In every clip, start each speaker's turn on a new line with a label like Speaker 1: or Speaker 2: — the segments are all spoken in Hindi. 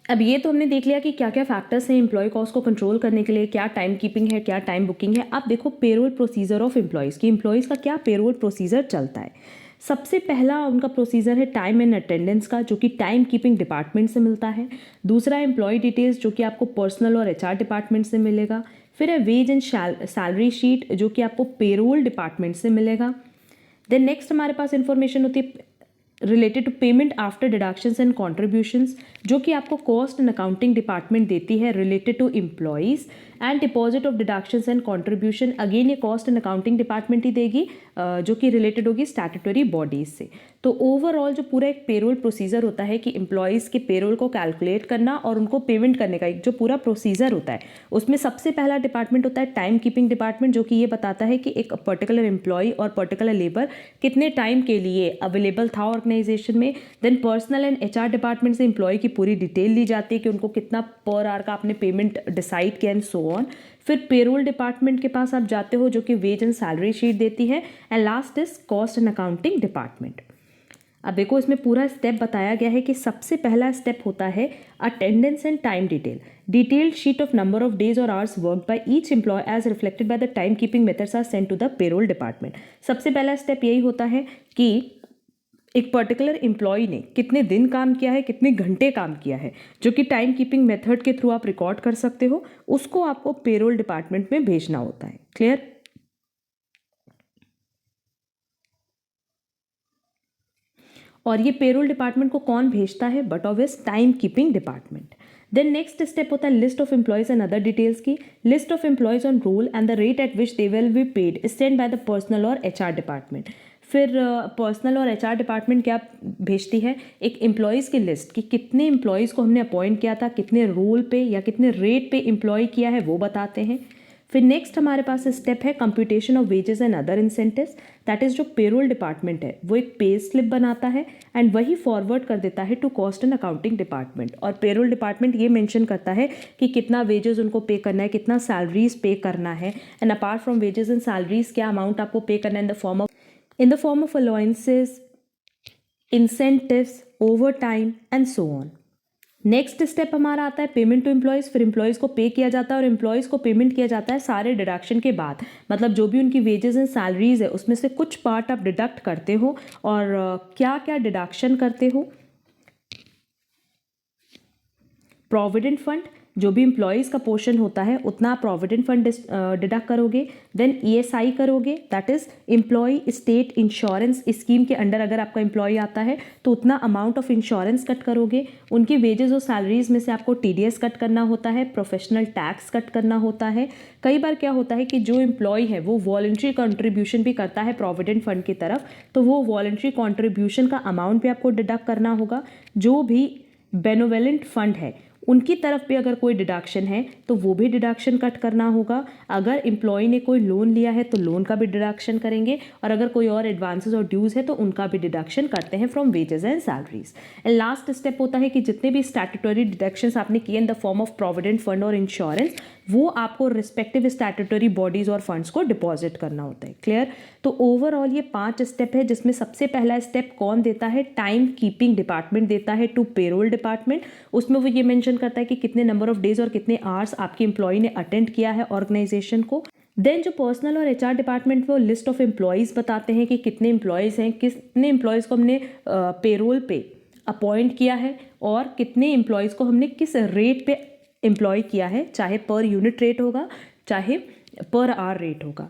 Speaker 1: अब ये तो हमने देख लिया कि क्या क्या फैक्टर्स हैं एम्प्लॉय कॉस्ट को कंट्रोल करने के लिए, क्या टाइम कीपिंग है, क्या टाइम बुकिंग है। अब देखो पेरोल प्रोसीजर ऑफ एम्प्लॉयज़ की एम्प्लॉयज़ का क्या पेरोल प्रोसीजर चलता है। सबसे पहला उनका प्रोसीजर है टाइम एंड अटेंडेंस का, जो कि टाइम कीपिंग डिपार्टमेंट से मिलता है। दूसरा एम्प्लॉय डिटेल्स, जो कि आपको पर्सनल और एचआर डिपार्टमेंट से मिलेगा। फिर है वेज एंड सैलरी शीट, जो कि आपको पेरोल डिपार्टमेंट से मिलेगा। देन नेक्स्ट हमारे पास इंफॉर्मेशन होती है related to payment after deductions and contributions, जो कि आपको कॉस्ट एंड अकाउंटिंग डिपार्टमेंट देती है related to employees. And deposit of deductions and contribution, again ये कॉस्ट एंड अकाउंटिंग डिपार्टमेंट ही देगी, जो कि रिलेटेड होगी स्टैट्यूटरी बॉडीज से। तो ओवरऑल जो पूरा एक पेरोल प्रोसीजर होता है कि एम्प्लॉयज़ के पेरोल को कैलकुलेट करना और उनको पेमेंट करने का एक जो पूरा प्रोसीजर होता है, उसमें सबसे पहला डिपार्टमेंट होता है टाइम कीपिंग डिपार्टमेंट, जो कि ये बताता है कि एक पर्टिकुलर एम्प्लॉय और पर्टिकुलर लेबर कितने टाइम के लिए अवेलेबल था ऑर्गेनाइजेशन में। Then personnel and HR department से एम्प्लॉय की पूरी डिटेल ली जाती है कि उनको कितना पर आवर का आपने पेमेंट डिसाइड किया एंड सो ऑन। फिर पेरोल डिपार्टमेंट के पास आप जाते हो, जो कि वेज एंड सैलरी शीट देती है। And last is cost and accounting department. अब देखो इसमें पूरा स्टेप बताया गया है कि सबसे पहला स्टेप होता है attendance and time detail. Detailed sheet of number of days और hours work by each employee as reflected by the time keeping methods are sent to the payroll department. सबसे पहला स्टेप यही होता है कि एक पर्टिकुलर एम्प्लॉय ने कितने दिन काम किया है, कितने घंटे काम किया है, जो कि टाइम कीपिंग मेथड के थ्रू आप रिकॉर्ड कर सकते हो, उसको आपको पेरोल डिपार्टमेंट में भेजना होता है। क्लियर? और ये पेरोल डिपार्टमेंट को कौन भेजता है? But obvious time keeping department. Then next step होता है list of employees and other details की। List of employees on role and the rate at which they will be paid is send by the personnel और एचआर डिपार्टमेंट। फिर पर्सनल और एचआर डिपार्टमेंट क्या भेजती है? एक एम्प्लॉयज़ की लिस्ट कि कितने एम्प्लॉयज़ को हमने अपॉइंट किया था, कितने रोल पे या कितने रेट पे एम्प्लॉय किया है, वो बताते हैं। फिर नेक्स्ट हमारे पास स्टेप है computation of wages and other incentives. That is जो पेरोल डिपार्टमेंट है वो एक पे स्लिप बनाता है एंड वही फॉरवर्ड कर देता है to cost and accounting department. और पेरोल डिपार्टमेंट ये मेंशन करता है कि कितना वेजेस उनको पे करना है, कितना सैलरीज पे करना है, and apart from wages and salaries क्या अमाउंट आपको पे करना है in the form of allowances, incentives, over time and so on. Next step हमारा आता है पेमेंट टू एम्प्लॉयज़। फिर एम्प्लॉयज़ को पे किया जाता है और एम्प्लॉयज़ को पेमेंट किया जाता है सारे डिडक्शन के बाद, मतलब जो भी उनकी वेजेस एंड सैलरीज है उसमें से कुछ पार्ट आप डिडक्ट करते हो। और क्या क्या डिडक्शन करते हो? प्रोविडेंट फंड, जो भी एम्प्लॉयज़ का पोर्शन होता है उतना आप प्रोविडेंट फंड डिडक्ट करोगे। देन ईएसआई करोगे, that is employee state insurance scheme के अंडर अगर आपका एम्प्लॉय आता है तो उतना अमाउंट ऑफ इंश्योरेंस कट करोगे। उनकी वेजेस और सैलरीज में से आपको टीडीएस कट करना होता है, प्रोफेशनल टैक्स कट करना होता है। कई बार क्या होता है कि जो एम्प्लॉय है वो वॉलंटरी कंट्रीब्यूशन भी करता है प्रोविडेंट फंड की तरफ, तो वो वॉलंटरी कंट्रीब्यूशन का अमाउंट भी आपको डिडक्ट करना होगा। जो भी बेनोवेलेंट फंड है उनकी तरफ भी अगर कोई डिडक्शन है तो वो भी डिडक्शन कट करना होगा। अगर एम्प्लॉय ने कोई लोन लिया है तो लोन का भी डिडक्शन करेंगे, और अगर कोई और एडवांसेस और ड्यूज़ है तो उनका भी डिडक्शन करते हैं from wages and salaries. And last step होता है कि जितने भी स्टैट्यूटरी डिडक्शंस आपने किए in the form of provident fund और इंश्योरेंस, वो आपको रिस्पेक्टिव स्टैट्यूटरी बॉडीज और फंड्स को डिपॉजिट करना होता है। क्लियर? तो ओवरऑल ये 5 स्टेप है, जिसमें सबसे पहला स्टेप कौन देता है? टाइम कीपिंग डिपार्टमेंट देता है टू पेरोल डिपार्टमेंट। उसमें वो ये मेंशन करता है कि कितने नंबर ऑफ डेज और कितने आवर्स आपके एम्प्लॉय ने अटेंड किया है ऑर्गेनाइजेशन को। देन जो पर्सनल और एचआर डिपार्टमेंट वो लिस्ट ऑफ एम्प्लॉयज़ बताते हैं कि कितने एम्प्लॉयज़ हैं, कितने एम्प्लॉयज़ को हमने पेरोल पे अपॉइंट किया है और कितने एम्प्लॉयज़ को हमने किस रेट पे एम्प्लॉय किया है, चाहे पर यूनिट रेट होगा चाहे पर आवर रेट होगा।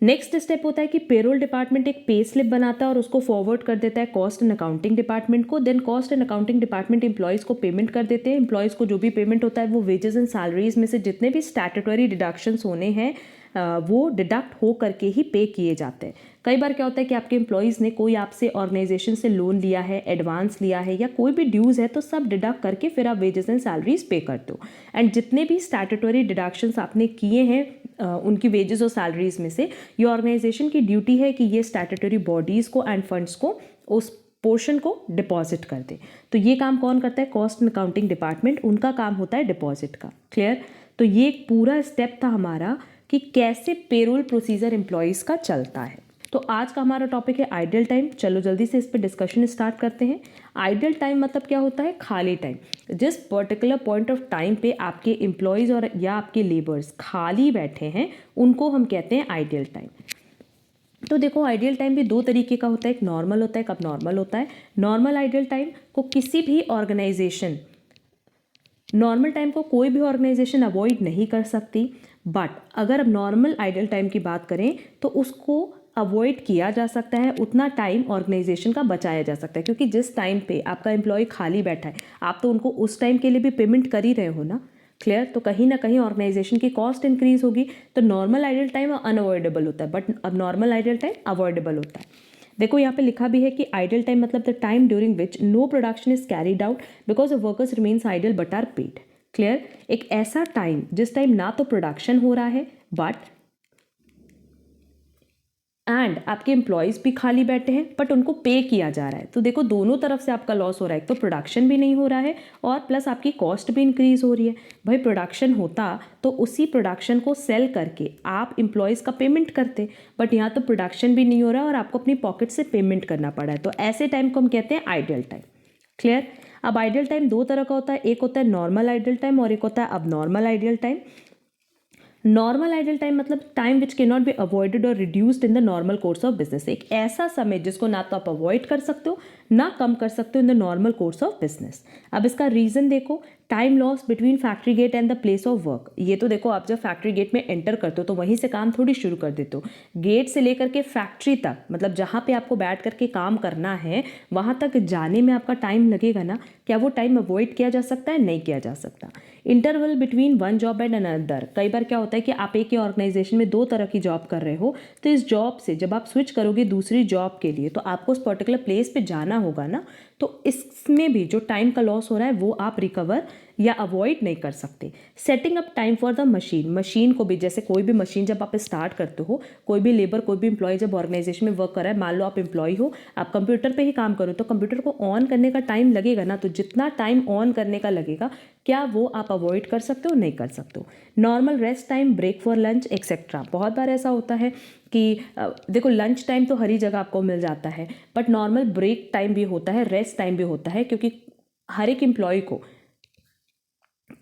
Speaker 1: नेक्स्ट स्टेप होता है कि पेरोल डिपार्टमेंट एक पे स्लिप बनाता है और उसको फॉरवर्ड कर देता है कॉस्ट एंड अकाउंटिंग डिपार्टमेंट को। Then cost and accounting department employees को पेमेंट कर देते हैं। एम्प्लॉयज़ को जो भी पेमेंट होता है वो वेजेस एंड सैलरीज में से जितने भी स्टैट्यूटरी डिडक्शंस होने हैं वो डिडक्ट हो करके ही पे किए जाते हैं। कई बार क्या होता है कि आपके एम्प्लॉयज़ ने कोई आपसे ऑर्गेनाइजेशन से लोन लिया है, एडवांस लिया है या कोई भी ड्यूज़ है, तो सब डिडक्ट करके फिर आप वेजेस एंड सैलरीज पे करते हो। एंड जितने भी स्टैट्यूटरी डिडक्शंस आपने किए हैं उनकी वेजेस और सैलरीज में से, ये ऑर्गेनाइजेशन की ड्यूटी है कि ये स्टैट्यूटरी बॉडीज़ को एंड फंड्स को उस पोर्शन को डिपॉजिट कर दे। तो ये काम कौन करता है? कॉस्ट एंड अकाउंटिंग डिपार्टमेंट, उनका काम होता है डिपॉजिट का। क्लियर? तो ये एक पूरा स्टेप था हमारा कि कैसे पेरोल प्रोसीजर एम्प्लॉयज़ का चलता है। तो आज का हमारा टॉपिक है आइडियल टाइम। चलो जल्दी से इस पर डिस्कशन स्टार्ट करते हैं। आइडियल टाइम मतलब क्या होता है? खाली टाइम। जिस पर्टिकुलर पॉइंट ऑफ टाइम पे आपके एम्प्लॉयज़ और या आपके लेबर्स खाली बैठे हैं उनको हम कहते हैं आइडियल टाइम। तो देखो आइडियल टाइम भी दो तरीके का होता है, एक नॉर्मल होता है, एक अबनॉर्मल होता है। नॉर्मल आइडियल टाइम को किसी भी ऑर्गेनाइजेशन, नॉर्मल टाइम को कोई भी ऑर्गेनाइजेशन अवॉइड नहीं कर सकती, बट अगर अब नॉर्मल आइडियल टाइम की बात करें तो उसको अवॉइड किया जा सकता है, उतना टाइम ऑर्गेनाइजेशन का बचाया जा सकता है। क्योंकि जिस टाइम पे आपका एम्प्लॉय खाली बैठा है आप तो उनको उस टाइम के लिए भी पेमेंट कर ही रहे हो ना, क्लियर? तो कहीं ना कहीं ऑर्गेनाइजेशन की कॉस्ट इंक्रीज होगी। तो नॉर्मल आइडियल टाइम अनअवॉइडेबल होता है, बट अब नॉर्मल आइडियल टाइम अवॉइडेबल होता है। देखो यहाँ पे लिखा भी है कि आइडियल टाइम मतलब the time during which no production is carried out because the workers remains ideal but are paid. Clear? एक ऐसा टाइम जिस टाइम ना तो प्रोडक्शन हो रहा है बट एंड आपके एम्प्लॉयज़ भी खाली बैठे हैं बट उनको पे किया जा रहा है। तो देखो दोनों तरफ से आपका लॉस हो रहा है, तो प्रोडक्शन भी नहीं हो रहा है और प्लस आपकी कॉस्ट भी इंक्रीज हो रही है। भाई प्रोडक्शन होता तो उसी प्रोडक्शन को सेल करके आप एम्प्लॉयज़ का पेमेंट करते, बट यहाँ तो प्रोडक्शन भी नहीं हो रहा और आपको अपनी पॉकेट से पेमेंट करना पड़ा है। तो ऐसे टाइम को हम कहते हैं आइडियल टाइम। क्लियर? अब आइडियल टाइम दो तरह का होता है, एक होता है नॉर्मल आइडियल टाइम और एक होता है abnormal ideal time. Normal ideal time मतलब time which can not be avoided or reduced in the normal course of business. एक ऐसा समय जिसको ना तो आप अवॉइड कर सकते हो ना कम कर सकते हो in the normal course of business. अब इसका रीजन देखो, time loss between factory gate and the place of work. ये तो देखो आप जब फैक्ट्री गेट में एंटर करते हो तो वहीं से काम थोड़ी शुरू कर देते हो। गेट से लेकर के फैक्ट्री तक, मतलब जहाँ पे आपको बैठ करके काम करना है वहाँ तक जाने में आपका टाइम लगेगा ना। क्या वो टाइम अवॉइड किया जा सकता है? नहीं किया जा सकता। Interval between one job and another. कई बार क्या होता है कि आप एक ही ऑर्गेनाइजेशन में दो तरह की जॉब कर रहे हो, तो इस जॉब से जब आप स्विच करोगे दूसरी जॉब के लिए तो आपको उस पर्टिकुलर प्लेस पे जाना होगा ना। तो इसमें भी जो टाइम का लॉस हो रहा है वो आप रिकवर या अवॉइड नहीं कर सकते। Setting up time for the machine. Machine को भी, जैसे कोई भी मशीन जब आप स्टार्ट करते हो, कोई भी लेबर कोई भी एम्प्लॉय जब ऑर्गेनाइजेशन में वर्क कर रहा है, मान लो आप एम्प्लॉय हो, आप कंप्यूटर पे ही काम करो तो कंप्यूटर को ऑन करने का टाइम लगेगा ना। तो जितना टाइम ऑन करने का लगेगा क्या वो आप अवॉइड कर सकते हो? नहीं कर सकते हो। Normal rest time, break for lunch etcetera. बहुत बार ऐसा होता है कि देखो लंच टाइम तो हर ही जगह आपको मिल जाता है, बट नॉर्मल ब्रेक टाइम भी होता है, रेस्ट टाइम भी होता है, क्योंकि हर एक एम्प्लॉय को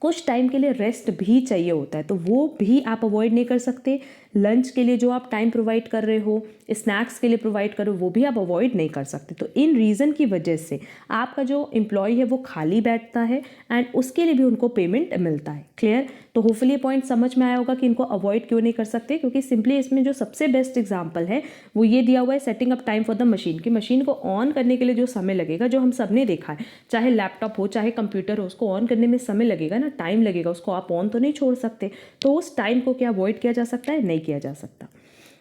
Speaker 1: कुछ टाइम के लिए रेस्ट भी चाहिए होता है, तो वो भी आप अवॉइड नहीं कर सकते। लंच के लिए जो आप टाइम प्रोवाइड कर रहे हो, स्नैक्स के लिए प्रोवाइड कर रहे हो, वो भी आप अवॉइड नहीं कर सकते। तो इन रीज़न की वजह से आपका जो एम्प्लॉय है वो खाली बैठता है एंड उसके लिए भी उनको पेमेंट मिलता है। क्लियर? तो होपफुली ये पॉइंट समझ में आया होगा कि इनको अवॉइड क्यों नहीं कर सकते, क्योंकि सिंपली इसमें जो सबसे बेस्ट एग्जाम्पल है वो ये दिया हुआ है, setting up time for the machine. की मशीन को ऑन करने के लिए जो समय लगेगा, जो हम सब ने देखा है, चाहे लैपटॉप हो चाहे कंप्यूटर हो, उसको ऑन करने में समय लगेगा ना, टाइम लगेगा, उसको आप ऑन तो नहीं छोड़ सकते। तो उस टाइम को क्या अवॉइड किया जा सकता है? नहीं किया जा सकता।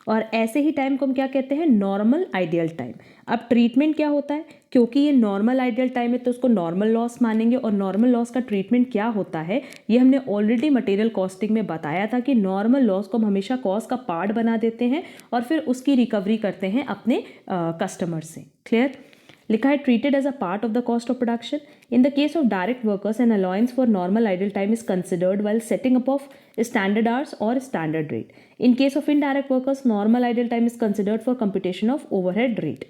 Speaker 1: और ऐसे ही टाइम को हम क्या कहते हैं? Normal ideal time. अब ट्रीटमेंट क्या होता है? क्योंकि ये नॉर्मल आइडियल टाइम है तो उसको नॉर्मल लॉस मानेंगे। और नॉर्मल लॉस का ट्रीटमेंट क्या होता है ये हमने ऑलरेडी मटेरियल कॉस्टिंग में बताया था कि नॉर्मल लॉस को हम हमेशा कॉस्ट का पार्ट बना देते हैं और फिर उसकी रिकवरी करते हैं अपने कस्टमर से। क्लियर? लिखा है treated as a part of the cost of production. In the case of direct workers an allowance for normal ideal time is considered while setting up of standard hours or standard rate. In case of indirect workers, normal ideal time is considered for computation of overhead rate.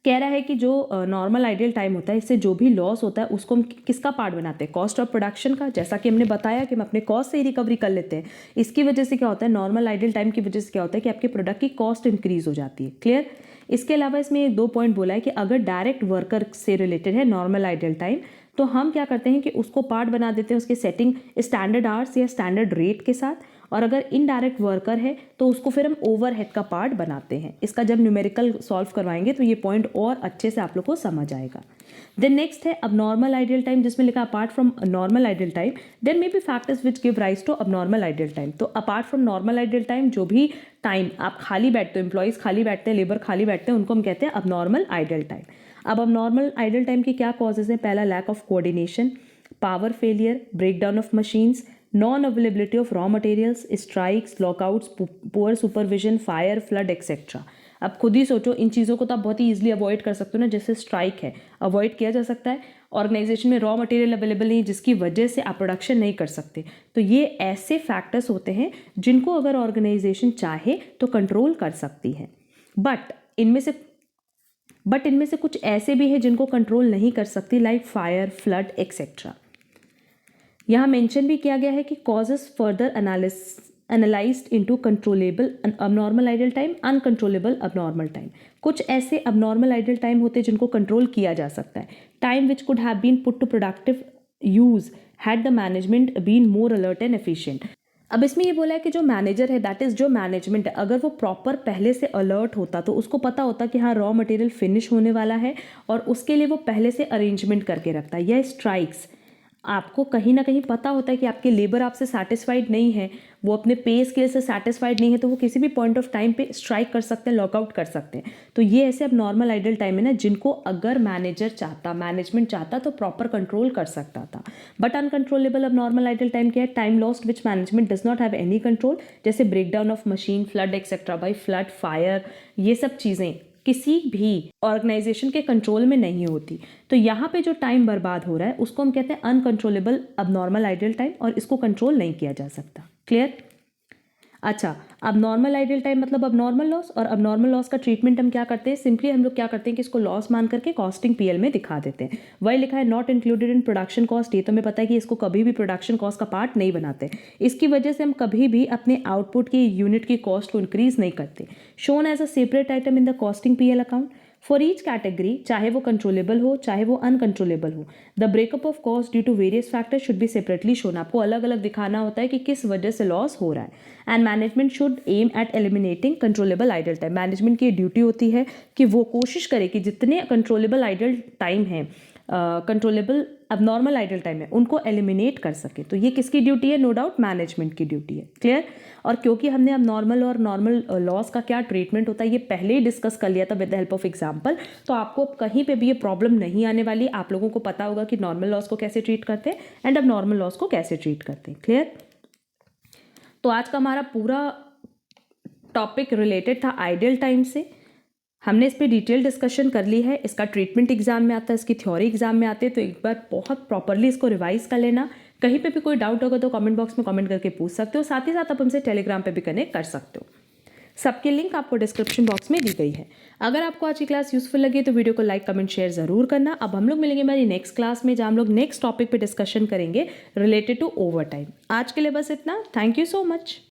Speaker 1: कह रहा है कि जो नॉर्मल आइडियल टाइम होता है इससे जो भी लॉस होता है उसको हम किसका पार्ट बनाते हैं? कॉस्ट ऑफ प्रोडक्शन का। जैसा कि हमने बताया कि हम अपने कॉस्ट से ही रिकवरी कर लेते हैं। इसकी वजह से क्या होता है? नॉर्मल आइडियल टाइम की वजह से क्या होता है कि आपके प्रोडक्ट की कॉस्ट इंक्रीज हो जाती है। क्लियर? इसके अलावा इसमें एक दो पॉइंट बोला है कि अगर डायरेक्ट वर्कर से रिलेटेड है नॉर्मल आइडियल टाइम तो हम क्या करते हैं कि उसको पार्ट बना देते हैं उसके सेटिंग स्टैंडर्ड आवर्स या स्टैंडर्ड रेट के साथ। और अगर इनडायरेक्ट वर्कर है तो उसको फिर हम ओवरहेड का पार्ट बनाते हैं। इसका जब न्यूमेरिकल सॉल्व करवाएंगे तो ये पॉइंट और अच्छे से आप लोग को समझ आएगा। देन नेक्स्ट है अबनॉर्मल आइडियल टाइम, जिसमें लिखा apart from normal ideal time there may be factors which give rise to abnormal ideal time. तो apart from normal ideal time जो भी टाइम आप खाली बैठते हो, एम्प्लॉयज़ खाली बैठते हैं, लेबर खाली बैठते हैं, उनको हम कहते हैं अबनॉर्मल आइडियल टाइम। अब अबनॉर्मल आइडियल टाइम के क्या कॉजेज हैं? पहला lack of coordination, power failure, breakdown of machines, non availability of raw materials, strikes, lockouts, poor supervision, fire, flood etcetera. अब खुद ही सोचो, इन चीज़ों को तो आप बहुत ही ईजिली अवॉइड कर सकते हो ना, जैसे स्ट्राइक है अवॉइड किया जा सकता है, ऑर्गेनाइजेशन में रॉ मटेरियल अवेलेबल नहीं जिसकी वजह से आप प्रोडक्शन नहीं कर सकते। तो ये ऐसे फैक्टर्स होते हैं जिनको अगर ऑर्गेनाइजेशन चाहे तो कंट्रोल कर सकती है, बट इनमें से कुछ ऐसे भी हैं जिनको कंट्रोल नहीं कर सकती, लाइक फायर, फ्लड एक्सेट्रा। यहाँ मेंशन भी किया गया है कि causes further analysed into controllable abnormal idle time, uncontrollable abnormal time. कुछ ऐसे अबनॉर्मल आइडल टाइम होते हैं जिनको कंट्रोल किया जा सकता है। Time which could have been put to productive use had the management been more alert and efficient. अब इसमें ये बोला है कि जो मैनेजर है, दैट इज़ जो मैनेजमेंट है, अगर वो प्रॉपर पहले से अलर्ट होता तो उसको पता होता कि हाँ रॉ मटेरियल फिनिश होने वाला है और उसके लिए वो पहले से अरेंजमेंट करके रखता है। या स्ट्राइक्स, आपको कहीं ना कहीं पता होता है कि आपके लेबर आपसे सेटिस्फाइड नहीं है, वो अपने पे स्केल से सेटिस्फाइड नहीं है, तो वो किसी भी पॉइंट ऑफ टाइम पे स्ट्राइक कर सकते हैं, लॉकआउट कर सकते हैं। तो ये ऐसे अब नॉर्मल आइडल टाइम है ना जिनको अगर मैनेजर चाहता, मैनेजमेंट चाहता तो प्रॉपर कंट्रोल कर सकता था। But uncontrollable abnormal idle time क्या है? Time lost which management does not have any control, जैसे breakdown of machine, flood etcetera. भाई फ्लड, फायर, ये सब चीज़ें किसी भी ऑर्गेनाइजेशन के कंट्रोल में नहीं होती। तो यहाँ पे जो टाइम बर्बाद हो रहा है उसको हम कहते हैं अनकंट्रोलेबल अबनॉर्मल आइडल टाइम, और इसको कंट्रोल नहीं किया जा सकता। क्लियर? अच्छा, अब नॉर्मल आइडल टाइम मतलब अब नॉर्मल लॉस, और अब नॉर्मल लॉस का ट्रीटमेंट हम क्या करते हैं? सिंपली हम लोग क्या करते हैं कि इसको लॉस मान करके कॉस्टिंग पीएल में दिखा देते हैं। वही लिखा है not included in production cost, ये तो हमें पता है कि इसको कभी भी प्रोडक्शन कॉस्ट का पार्ट नहीं बनाते। इसकी वजह से हम कभी भी अपने आउटपुट की यूनिट की कॉस्ट को इंक्रीज नहीं करते। Shown as a separate item in the costing PL account for each category, चाहे वो कंट्रोलेबल हो चाहे वो अनकंट्रोलेबल हो। The breakup of cost due to various factors should be separately shown. आपको अलग अलग दिखाना होता है कि किस वजह से लॉस हो रहा है। And management should aim at eliminating controllable idle time. Management की ड्यूटी होती है कि वो कोशिश करे कि जितने कंट्रोलेबल आइडल टाइम हैं, कंट्रोलेबल अबनॉर्मल आइडल टाइम है, उनको एलिमिनेट कर सके। तो ये किसकी ड्यूटी है? नो डाउट मैनेजमेंट की ड्यूटी है। क्लियर? और क्योंकि हमने अब नॉर्मल और नॉर्मल लॉस का क्या ट्रीटमेंट होता है ये पहले ही डिस्कस कर लिया था with the help of example, तो आपको कहीं पे भी ये प्रॉब्लम नहीं आने वाली। आप लोगों को पता होगा कि नॉर्मल लॉस को कैसे ट्रीट करते हैं एंड अब नॉर्मल लॉस को कैसे ट्रीट करते हैं। क्लियर? तो आज का हमारा पूरा टॉपिक रिलेटेड था आइडल टाइम से। हमने इस पर डिटेल डिस्कशन कर ली है। इसका ट्रीटमेंट एग्जाम में आता है, इसकी थ्योरी एग्जाम में आते हैं, तो एक बार बहुत प्रॉपरली इसको रिवाइज कर लेना। कहीं पे भी कोई डाउट होगा तो कमेंट बॉक्स में कमेंट करके पूछ सकते हो। साथ ही साथ आप हमसे टेलीग्राम पे भी कनेक्ट कर सकते हो। सबकी लिंक आपको डिस्क्रिप्शन बॉक्स में दी गई है। अगर आपको आज की क्लास यूजफुल लगी तो वीडियो को लाइक, कमेंट, शेयर जरूर करना। अब हम लोग मिलेंगे हमारी नेक्स्ट क्लास में जहाँ हम लोग नेक्स्ट टॉपिक पे डिस्कशन करेंगे रिलेटेड टू ओवर टाइम। आज के लिए बस इतना। Thank you so much.